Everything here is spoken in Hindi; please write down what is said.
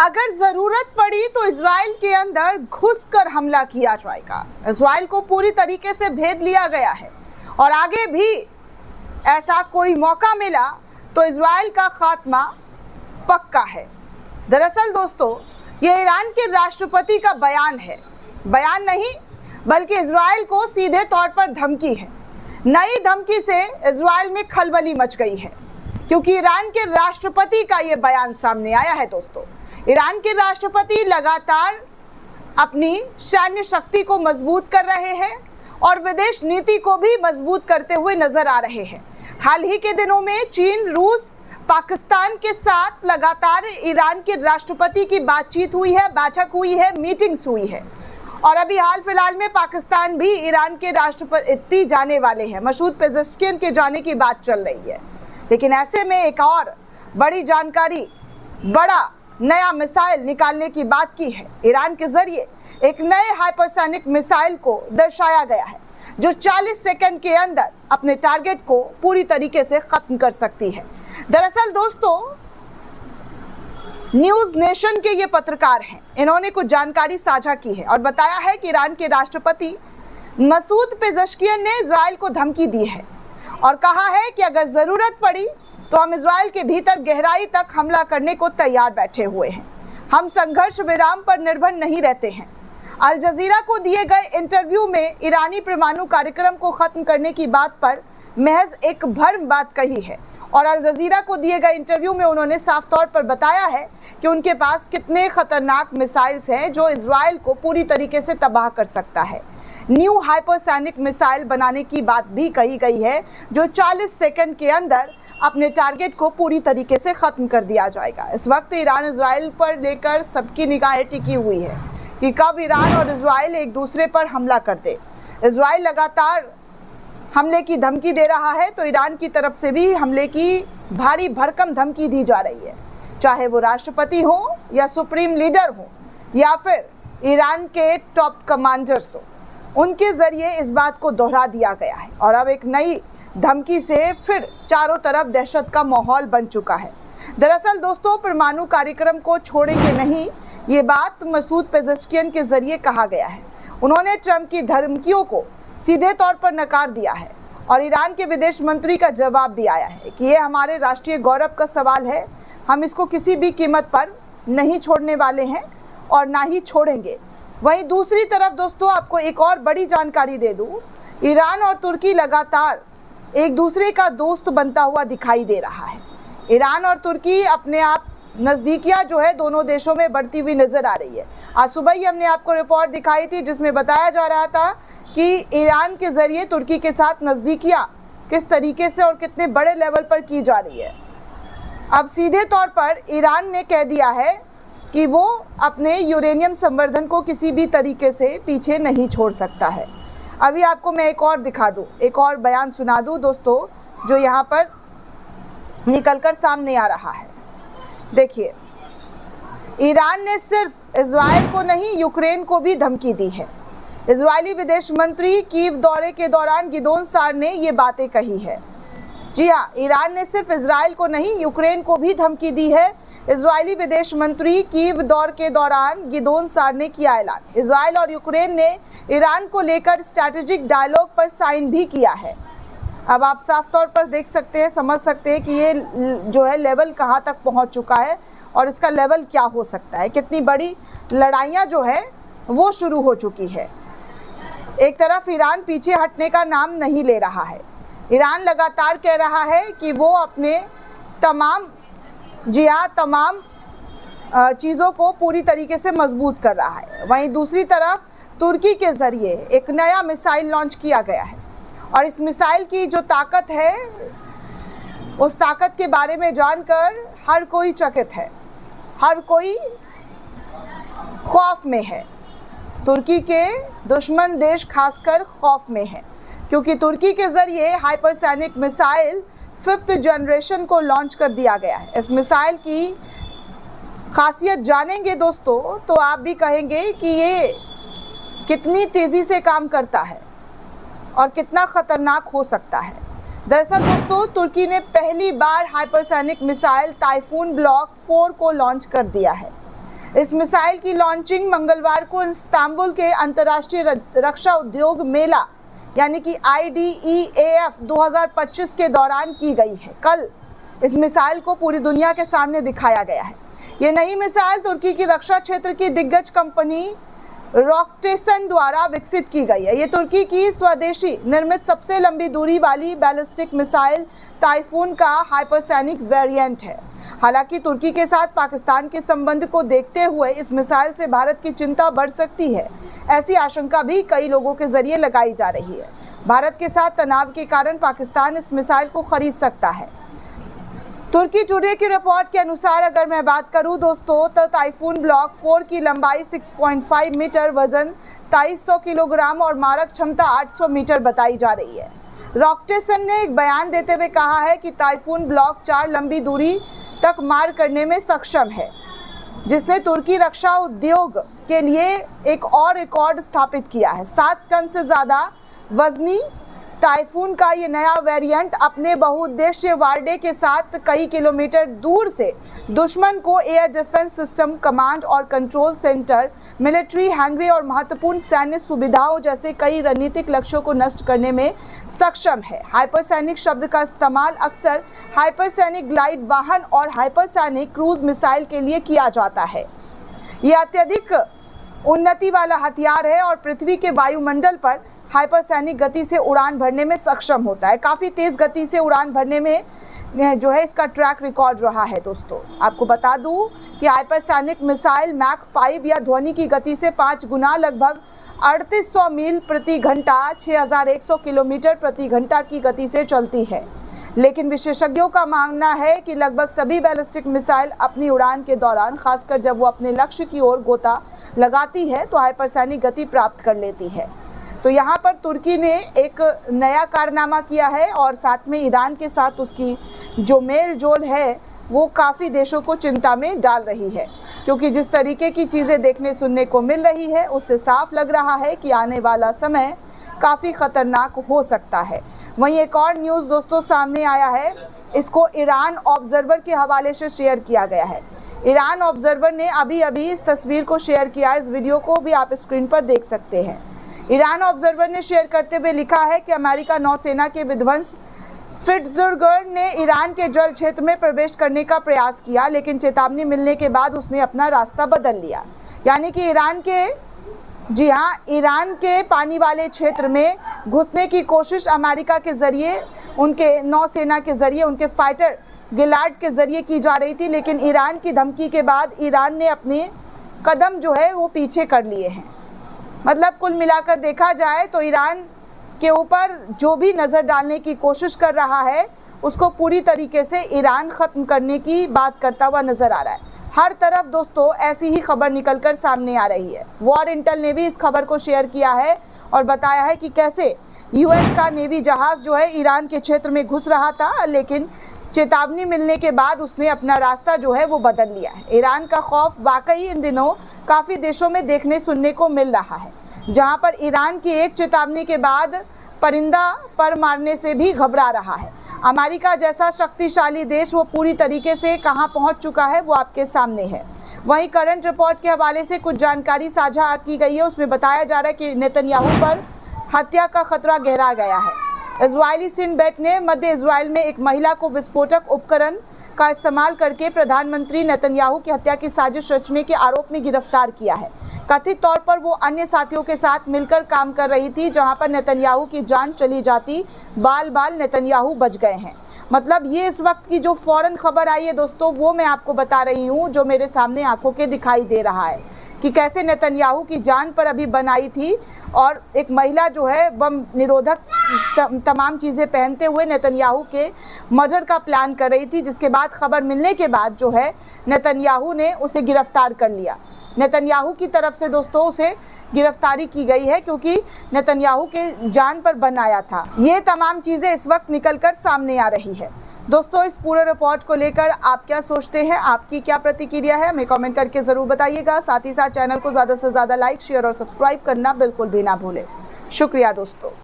अगर जरूरत पड़ी तो इजराइल के अंदर घुसकर हमला किया जाएगा। इजराइल को पूरी तरीके से भेद लिया गया है और आगे भी ऐसा कोई मौका मिला तो इजराइल का खात्मा पक्का है। दरअसल दोस्तों, ये ईरान के राष्ट्रपति का बयान है, बयान नहीं बल्कि इजराइल को सीधे तौर पर धमकी है। नई धमकी से इजराइल में खलबली मच गई है क्योंकि ईरान के राष्ट्रपति का ये बयान सामने आया है। दोस्तों, ईरान के राष्ट्रपति लगातार अपनी सैन्य शक्ति को मजबूत कर रहे हैं और विदेश नीति को भी मजबूत करते हुए नजर आ रहे हैं। हाल ही के दिनों में चीन, रूस, पाकिस्तान के साथ लगातार ईरान के राष्ट्रपति की बातचीत हुई है, बैठक हुई है, मीटिंग्स हुई है और अभी हाल फिलहाल में पाकिस्तान भी ईरान के राष्ट्रपति जाने वाले हैं। मसूद पेज़ेश्कियान के जाने की बात चल रही है, लेकिन ऐसे में एक और बड़ी जानकारी, बड़ा नया मिसाइल निकालने की बात की है। ईरान के जरिए एक नए हाइपरसोनिक मिसाइल को दर्शाया गया है जो 40 सेकंड के अंदर अपने टारगेट को पूरी तरीके से खत्म कर सकती है। दरअसल दोस्तों, न्यूज नेशन के ये पत्रकार हैं, इन्होंने कुछ जानकारी साझा की है और बताया है कि ईरान के राष्ट्रपति मसूद पेज़ेश्कियान ने इजराइल को धमकी दी है और कहा है कि अगर जरूरत पड़ी तो हम इजराइल के भीतर गहराई तक हमला करने को तैयार बैठे हुए हैं। हम संघर्ष विराम पर निर्भर नहीं रहते हैं। अल जजीरा को दिए गए इंटरव्यू में ईरानी परमाणु कार्यक्रम को खत्म करने की बात पर महज एक भ्रम बात कही है और अल जजीरा को दिए गए इंटरव्यू में उन्होंने साफ तौर पर बताया है कि उनके पास कितने खतरनाक मिसाइल्स हैं जो इजराइल को पूरी तरीके से तबाह कर सकता है। न्यू हाइपरसोनिक मिसाइल बनाने की बात भी कही गई है जो 40 सेकंड के अंदर अपने टारगेट को पूरी तरीके से ख़त्म कर दिया जाएगा। इस वक्त ईरान इजराइल पर लेकर सबकी निगाहें टिकी हुई है कि कब ईरान और इजराइल एक दूसरे पर हमला कर दे। इजराइल लगातार हमले की धमकी दे रहा है तो ईरान की तरफ से भी हमले की भारी भरकम धमकी दी जा रही है, चाहे वो राष्ट्रपति हो या सुप्रीम लीडर हो या फिर ईरान के टॉप कमांडर्स हो, उनके ज़रिए इस बात को दोहरा दिया गया है और अब एक नई धमकी से फिर चारों तरफ दहशत का माहौल बन चुका है। दरअसल दोस्तों, परमाणु कार्यक्रम को छोड़ेंगे नहीं, ये बात मसूद पेज़ेश्कियान के ज़रिए कहा गया है। उन्होंने ट्रंप की धमकियों को सीधे तौर पर नकार दिया है और ईरान के विदेश मंत्री का जवाब भी आया है कि ये हमारे राष्ट्रीय गौरव का सवाल है, हम इसको किसी भी कीमत पर नहीं छोड़ने वाले हैं और ना ही छोड़ेंगे। वहीं दूसरी तरफ दोस्तों, आपको एक और बड़ी जानकारी दे दूं, ईरान और तुर्की लगातार एक दूसरे का दोस्त बनता हुआ दिखाई दे रहा है। ईरान और तुर्की अपने आप नज़दीकियाँ जो है दोनों देशों में बढ़ती हुई नज़र आ रही है। आज सुबह ही हमने आपको रिपोर्ट दिखाई थी जिसमें बताया जा रहा था कि ईरान के ज़रिए तुर्की के साथ नज़दीकियाँ किस तरीके से और कितने बड़े लेवल पर की जा रही है। अब सीधे तौर पर ईरान ने कह दिया है कि वो अपने यूरेनियम संवर्धन को किसी भी तरीके से पीछे नहीं छोड़ सकता है। अभी आपको मैं एक और दिखा दूँ, एक और बयान सुना दूँ दोस्तों जो यहाँ पर निकलकर सामने आ रहा है। देखिए, ईरान ने सिर्फ इजराइल को नहीं यूक्रेन को भी धमकी दी है। इजरायली विदेश मंत्री कीव दौरे के दौरान गिदोन सार ने ये बातें कही है। जी हाँ, ईरान ने सिर्फ इजराइल को नहीं यूक्रेन को भी धमकी दी है। इजरायली विदेश मंत्री कीव दौरे के दौरान गिदोन सार ने किया ऐलान। इजराइल और यूक्रेन ने ईरान को लेकर स्ट्रैटेजिक डायलॉग पर साइन भी किया है। अब आप साफ तौर पर देख सकते हैं, समझ सकते हैं कि ये जो है लेवल कहाँ तक पहुँच चुका है और इसका लेवल क्या हो सकता है। कितनी बड़ी लड़ाइयाँ जो है वो शुरू हो चुकी है। एक तरफ ईरान पीछे हटने का नाम नहीं ले रहा है। ईरान लगातार कह रहा है कि वो अपने तमाम चीज़ों को पूरी तरीके से मजबूत कर रहा है। वहीं दूसरी तरफ तुर्की के ज़रिए एक नया मिसाइल लॉन्च किया गया है और इस मिसाइल की जो ताकत है, उस ताकत के बारे में जानकर हर कोई चकित है, हर कोई खौफ में है। तुर्की के दुश्मन देश खासकर खौफ में है क्योंकि तुर्की के ज़रिए हाइपरसोनिक मिसाइल 5th जनरेशन को लॉन्च कर दिया गया है। इस मिसाइल की खासियत जानेंगे दोस्तों तो आप भी कहेंगे कि ये कितनी तेज़ी से काम करता है और कितना ख़तरनाक हो सकता है। दरअसल दोस्तों, तुर्की ने पहली बार हाइपरसोनिक मिसाइल टाइफून ब्लॉक 4 को लॉन्च कर दिया है। इस मिसाइल की लॉन्चिंग मंगलवार को इस्तांबुल के अंतर्राष्ट्रीय रक्षा उद्योग मेला यानी कि IDEAF 2025 के दौरान की गई है। कल इस मिसाइल को पूरी दुनिया के सामने दिखाया गया है। ये नई मिसाइल तुर्की की रक्षा क्षेत्र की दिग्गज कंपनी रॉकटेसन द्वारा विकसित की गई है। ये तुर्की की स्वदेशी निर्मित सबसे लंबी दूरी वाली बैलिस्टिक मिसाइल टाइफून का हाइपरसोनिक वेरिएंट है। हालांकि तुर्की के साथ पाकिस्तान के संबंध को देखते हुए इस मिसाइल से भारत की चिंता बढ़ सकती है, ऐसी आशंका भी कई लोगों के जरिए लगाई जा रही है। भारत के साथ तनाव के कारण पाकिस्तान इस मिसाइल को खरीद सकता है। तुर्की टुडे की रिपोर्ट के अनुसार अगर मैं बात करूं दोस्तों, तो टाइफून ब्लॉक 4 की लंबाई 6.5 मीटर, वजन 2300 किलोग्राम और मारक क्षमता 800 मीटर बताई जा रही है। रॉकटेसन ने एक बयान देते हुए कहा है कि टाइफून ब्लॉक 4 लंबी दूरी तक मार करने में सक्षम है, जिसने तुर्की रक्षा उद्योग के लिए एक और रिकॉर्ड स्थापित किया है। 7 टन से ज़्यादा वजनी टाइफून का ये नया वेरिएंट अपने बहुउद्देशीय वारडे के साथ कई किलोमीटर दूर से दुश्मन को एयर डिफेंस सिस्टम, कमांड और कंट्रोल सेंटर, मिलिट्री हैंगरे और महत्वपूर्ण सैन्य सुविधाओं जैसे कई रणनीतिक लक्ष्यों को नष्ट करने में सक्षम है। हाइपरसोनिक शब्द का इस्तेमाल अक्सर हाइपरसोनिक ग्लाइड वाहन और हाइपरसोनिक क्रूज मिसाइल के लिए किया जाता है। ये अत्यधिक उन्नति वाला हथियार है और पृथ्वी के वायुमंडल पर हाइपरसोनिक गति से उड़ान भरने में सक्षम होता है। काफ़ी तेज़ गति से उड़ान भरने में जो है इसका ट्रैक रिकॉर्ड रहा है। दोस्तों आपको बता दूं कि हाइपरसोनिक मिसाइल मैक 5 या ध्वनि की गति से 5 गुना लगभग 3800 मील प्रति घंटा 6100 किलोमीटर प्रति घंटा की गति से चलती है। लेकिन विशेषज्ञों का मानना है कि लगभग सभी बैलिस्टिक मिसाइल अपनी उड़ान के दौरान, खासकर जब वो अपने लक्ष्य की ओर गोता लगाती है, तो हाइपरसोनिक गति प्राप्त कर लेती है। तो यहाँ पर तुर्की ने एक नया कारनामा किया है और साथ में ईरान के साथ उसकी जो मेल जोल है वो काफ़ी देशों को चिंता में डाल रही है, क्योंकि जिस तरीके की चीज़ें देखने सुनने को मिल रही है उससे साफ लग रहा है कि आने वाला समय काफ़ी ख़तरनाक हो सकता है। वहीं एक और न्यूज़ दोस्तों सामने आया है, इसको ईरान ऑब्जर्वर के हवाले से शेयर किया गया है। ईरान ऑब्जर्वर ने अभी इस तस्वीर को शेयर किया। इस वीडियो को भी आप स्क्रीन पर देख सकते हैं। ईरान ऑब्जर्वर ने शेयर करते हुए लिखा है कि अमेरिका नौसेना के विध्वंस फिट्जबर्ग ने ईरान के जल क्षेत्र में प्रवेश करने का प्रयास किया, लेकिन चेतावनी मिलने के बाद उसने अपना रास्ता बदल लिया। यानी कि ईरान के पानी वाले क्षेत्र में घुसने की कोशिश अमेरिका के ज़रिए, उनके नौसेना के ज़रिए, उनके फाइटर गिलार्ड के ज़रिए की जा रही थी, लेकिन ईरान की धमकी के बाद ईरान ने अपने कदम जो है वो पीछे कर लिए हैं। मतलब कुल मिलाकर देखा जाए तो ईरान के ऊपर जो भी नज़र डालने की कोशिश कर रहा है उसको पूरी तरीके से ईरान ख़त्म करने की बात करता हुआ नज़र आ रहा है। हर तरफ दोस्तों ऐसी ही खबर निकलकर सामने आ रही है। वॉर इंटेल ने भी इस खबर को शेयर किया है और बताया है कि कैसे यूएस का नेवी जहाज़ जो है ईरान के क्षेत्र में घुस रहा था, लेकिन चेतावनी मिलने के बाद उसने अपना रास्ता जो है वो बदल लिया है। ईरान का खौफ वाकई इन दिनों काफ़ी देशों में देखने सुनने को मिल रहा है, जहां पर ईरान की एक चेतावनी के बाद परिंदा पर मारने से भी घबरा रहा है। अमेरिका जैसा शक्तिशाली देश वो पूरी तरीके से कहां पहुंच चुका है वो आपके सामने है। वहीं करंट रिपोर्ट के हवाले से कुछ जानकारी साझा की गई है। उसमें बताया जा रहा है कि नेतन्याहू पर हत्या का खतरा गहरा गया है। इजरायली सिनबेट ने मध्य इजराइल में एक महिला को विस्फोटक उपकरण का इस्तेमाल करके प्रधानमंत्री नेतन्याहू की हत्या की साजिश रचने के आरोप में गिरफ्तार किया है। कथित तौर पर वो अन्य साथियों के साथ मिलकर काम कर रही थी। जहां पर नेतन्याहू की जान चली जाती, बाल नेतन्याहू बच गए हैं। मतलब ये इस वक्त की जो फौरन खबर आई है दोस्तों, वो मैं आपको बता रही हूँ, जो मेरे सामने आंखों के दिखाई दे रहा है कि कैसे नेतन्याहू की जान पर अभी बनाई थी और एक महिला जो है बम निरोधक तमाम चीज़ें पहनते हुए नेतन्याहू के मर्डर का प्लान कर रही थी, जिसके बाद खबर मिलने के बाद जो है नेतन्याहू ने उसे गिरफ्तार कर लिया। नेतन्याहू की तरफ से दोस्तों उसे गिरफ्तारी की गई है क्योंकि नेतन्याहू के जान पर बनाया था। ये तमाम चीज़ें इस वक्त निकलकर सामने आ रही है। दोस्तों इस पूरे रिपोर्ट को लेकर आप क्या सोचते हैं, आपकी क्या प्रतिक्रिया है, हमें कमेंट करके ज़रूर बताइएगा। साथ ही साथ चैनल को ज़्यादा से ज़्यादा लाइक, शेयर और सब्सक्राइब करना बिल्कुल भी ना भूलें। शुक्रिया दोस्तों।